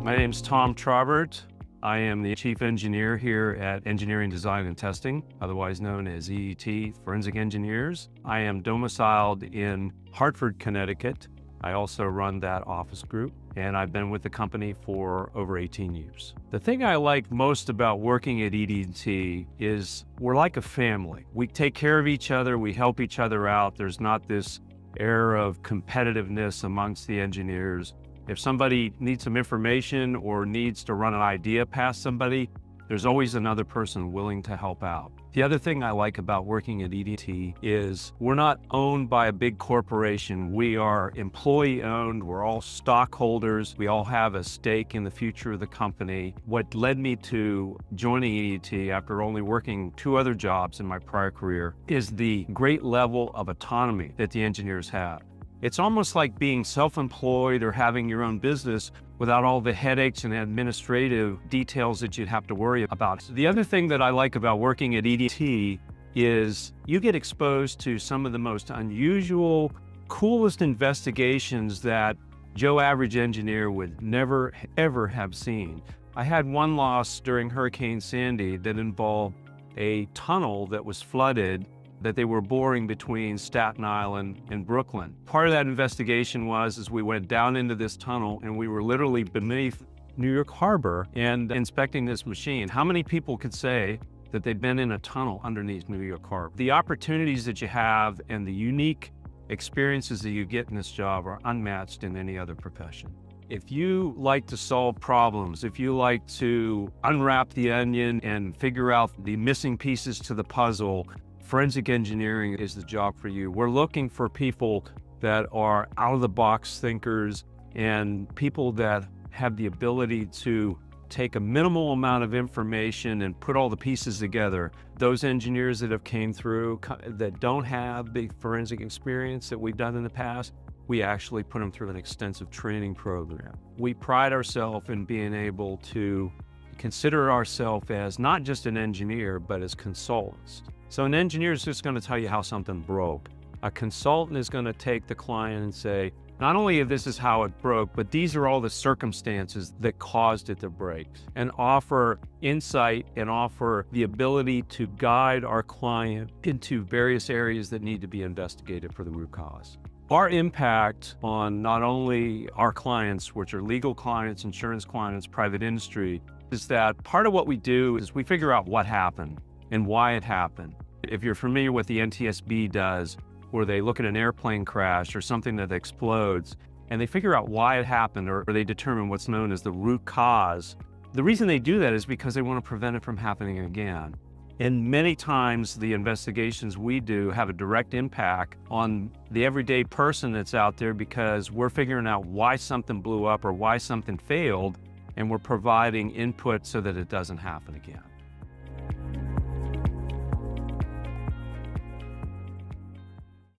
My name's Tom Traubert. I am the Chief Engineer here at Engineering Design and Testing, otherwise known as EDT, Forensic Engineers. I am domiciled in Hartford, Connecticut. I also run that office group, and I've been with the company for over 18 years. The thing I like most about working at EDT is we're like a family. We take care of each other, we help each other out. There's not this air of competitiveness amongst the engineers. If somebody needs some information or needs to run an idea past somebody, there's always another person willing to help out. The other thing I like about working at EDT is we're not owned by a big corporation. We are employee owned. We're all stockholders. We all have a stake in the future of the company. What led me to joining EDT after only working 2 other jobs in my prior career is the great level of autonomy that the engineers have. It's almost like being self-employed or having your own business without all the headaches and administrative details that you'd have to worry about. The other thing that I like about working at EDT is you get exposed to some of the most unusual, coolest investigations that Joe Average engineer would never, ever have seen. I had one loss during Hurricane Sandy that involved a tunnel that was flooded that they were boring between Staten Island and Brooklyn. Part of that investigation was we went down into this tunnel and we were literally beneath New York Harbor and inspecting this machine. How many people could say that they've been in a tunnel underneath New York Harbor? The opportunities that you have and the unique experiences that you get in this job are unmatched in any other profession. If you like to solve problems, if you like to unwrap the onion and figure out the missing pieces to the puzzle, forensic engineering is the job for you. We're looking for people that are out-of-the-box thinkers and people that have the ability to take a minimal amount of information and put all the pieces together. Those engineers that have came through that don't have the forensic experience that we've done in the past, we actually put them through an extensive training program. We pride ourselves in being able to consider ourselves as not just an engineer, but as consultants. So an engineer is just going to tell you how something broke. A consultant is going to take the client and say, not only this is how it broke, but these are all the circumstances that caused it to break, and offer insight and offer the ability to guide our client into various areas that need to be investigated for the root cause. Our impact on not only our clients, which are legal clients, insurance clients, private industry, is that part of what we do is we figure out what happened and why it happened. If you're familiar with the NTSB does, where they look at an airplane crash or something that explodes, and they figure out why it happened, or they determine what's known as the root cause. The reason they do that is because they want to prevent it from happening again. And many times the investigations we do have a direct impact on the everyday person that's out there because we're figuring out why something blew up or why something failed, and we're providing input so that it doesn't happen again.